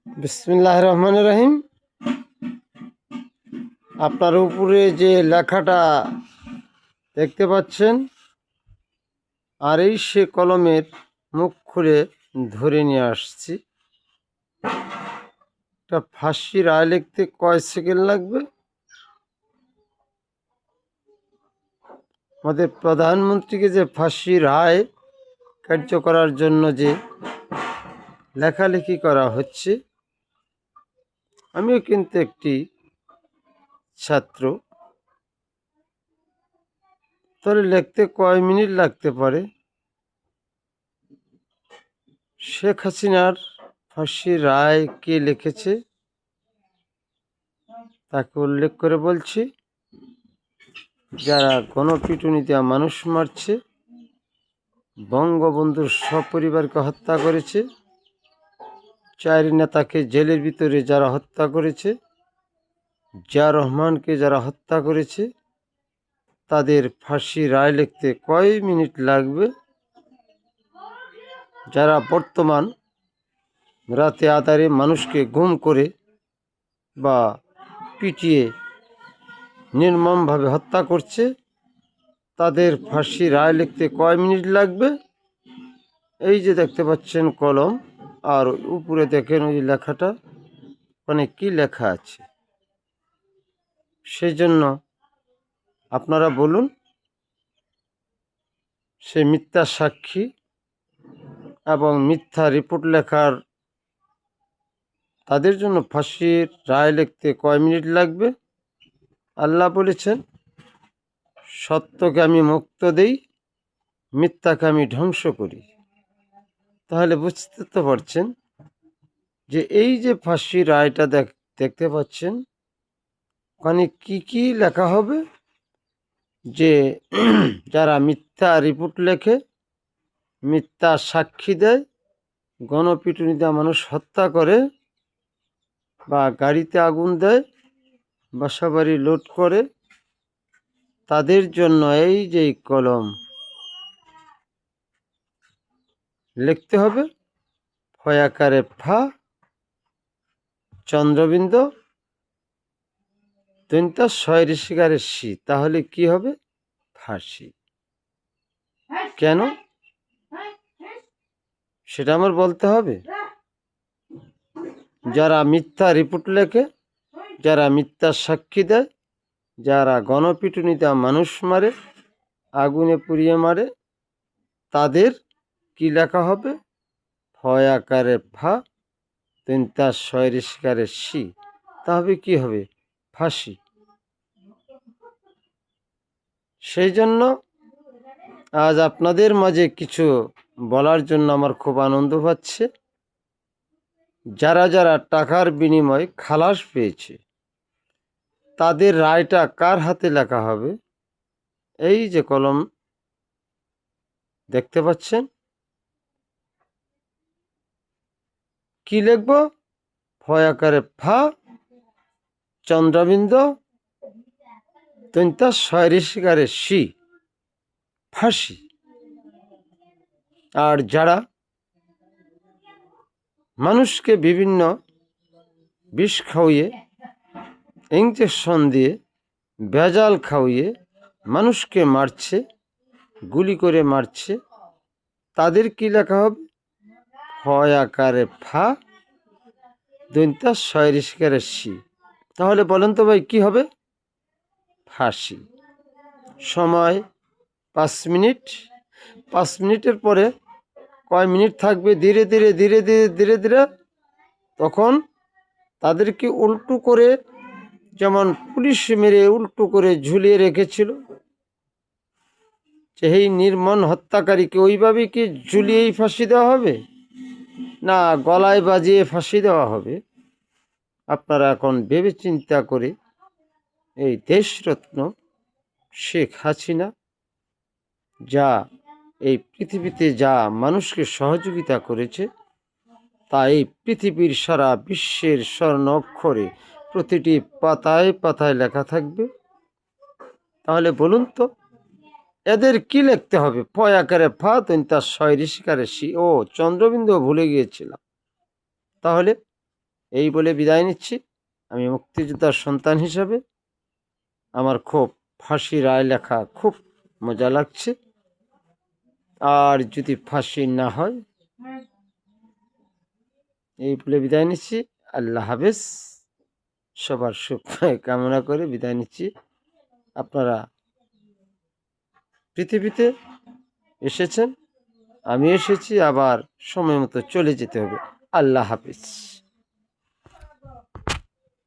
বিসমিল্লাহির রহমানির রহিম। আপনার উপরে যে লেখাটা দেখতে পাচ্ছেন, আর এই সে কলমের মুখ খুলে ধরে নিয়ে আসছি। একটা ফাঁসি রায় লিখতে কয় সেকেন্ড লাগবে? আমাদের প্রধানমন্ত্রীকে যে ফাঁসি রায় কার্য করার জন্য যে লেখালেখি করা হচ্ছে, আমিও কিন্তু একটি ছাত্র। তাহলে লিখতে কয় মিনিট লাগতে পারে? শেখ হাসিনার ফাঁসি রায় কে লিখেছে তাকে উল্লেখ করে বলছি, যারা গণপিটুনিতে মানুষ মারছে, বঙ্গবন্ধুর সপরিবারকে হত্যা করেছে, 4 নেতাকে জেলের ভিতরে যারা হত্যা করেছে, জিয়া রহমানকে যারা হত্যা করেছে, তাদের ফাঁসি রায় লিখতে কয় মিনিট লাগবে? যারা বর্তমান রাতে আধারে মানুষকে গুম করে বা পিটিয়ে নির্মমভাবে হত্যা করছে, তাদের ফাঁসি রায় লিখতে কয় মিনিট লাগবে? এই যে দেখতে পাচ্ছেন কলম, আর উপরে দেখেন ওই লেখাটা, মানে কি লেখা আছে। সেই জন্য আপনারা বলুন, সে মিথ্যা সাক্ষী এবং মিথ্যা রিপোর্ট লেখার তাদের জন্য ফাঁসির রায় লিখতে কয় মিনিট লাগবে? আল্লাহ বলেছেন, সত্যকে আমি মুক্ত দেই, মিথ্যাকে আমি ধ্বংস করি। তাহলে বুঝতে তো পারছেন যে এই যে ফাঁসি রায়টা দেখতে পাচ্ছেন, ওখানে কি কি লেখা হবে? যে যারা মিথ্যা রিপোর্ট লেখে, মিথ্যা সাক্ষী দেয়, গণপিটুনিতে মানুষ হত্যা করে, বা গাড়িতে আগুন দেয়, বাসাবাড়ি লুট করে, তাদের জন্য এই যে কলম লিখতে হবে ফয়াকারে ফা, চন্দ্রবিন্দু, দন্তা শয় ঋষিকারের শি। তাহলে কি হবে? ফাঁসি। কেন সেটা আমার বলতে হবে? যারা মিথ্যা রিপোর্ট লেখে, যারা মিথ্যা সাক্ষী দেয়, যারা গণপিটুনিতে মানুষ মারে, আগুনে পুড়িয়ে মারে, তাদের কি লেখা হবে? ফয় আকারে ফা, তিনটা শয় ঋষিকারের শি। তাহলে কি হবে? ফাঁসি। সেই জন্য আজ আপনাদের মাঝে কিছু বলার জন্য আমার খুব আনন্দ পাচ্ছে। যারা যারা টাকার বিনিময়ে খালাস পেয়েছে, তাদের রায়টা কার হাতে লেখা হবে? এই যে কলম দেখতে পাচ্ছেন, কি লিখব? ফয় আকারে ফা, চন্দ্রবিন্দু, তিনটা শয় ঋষিকারের শি, ফাঁসি। আর যারা মানুষকে বিভিন্ন বিষ খাওয়িয়ে, ইঞ্জেকশন দিয়ে, ভেজাল খাওয়িয়ে মানুষকে মারছে, গুলি করে মারছে, তাদের কি লেখা হবে? ফয় আকারে ফা, দন্তা শয় ঋষিকারের শি। তাহলে বলেন তো ভাই, কি হবে? ফাঁসি। সময় 5 মিনিট। 5 মিনিটের পরে কয় মিনিট থাকবে? ধীরে ধীরে ধীরে ধীরে ধীরে ধীরে তখন তাদেরকে উল্টো করে, যেমন পুলিশ মেরে উল্টো করে ঝুলিয়ে রেখেছিল, যে এই নির্মম হত্যাকারীকে ওইভাবে কি ঝুলিয়েই ফাঁসি দেওয়া হবে, না গলায় বাজিয়ে ফাঁসি দেওয়া হবে? আপনারা এখন ভেবে চিন্তা করে এই দেশরত্ন শেখ হাসিনা যা এই পৃথিবীতে যা মানুষকে সহযোগিতা করেছে, তা এই পৃথিবীর সারা বিশ্বের স্বর্ণ অক্ষরে প্রতিটি পাতায় পাতায় লেখা থাকবে। তাহলে বলুন তো, এদের কি লিখতে হবে? ফয় আকারে ফা, তিনটা শয় ঋষিকারে শি। ও চন্দ্রবিন্দু ভুলে গিয়েছিলাম। তাহলে এই বলে বিদায় নিচ্ছি। আমি মুক্তিযোদ্ধার সন্তান হিসাবে আমার খুব ফাঁসি রায় লেখা খুব মজা লাগছে। আর যদি ফাঁসি না হয়, এই বলে বিদায় নিচ্ছি। আল্লাহ হাফেজ। সবার সুখ কামনা করে বিদায় নিচ্ছি। আপনারা পৃথিবীতে এসেছেন, আমি এসেছি, আবার সময় মতো চলে যেতে হবে। আল্লাহ হাফেজ।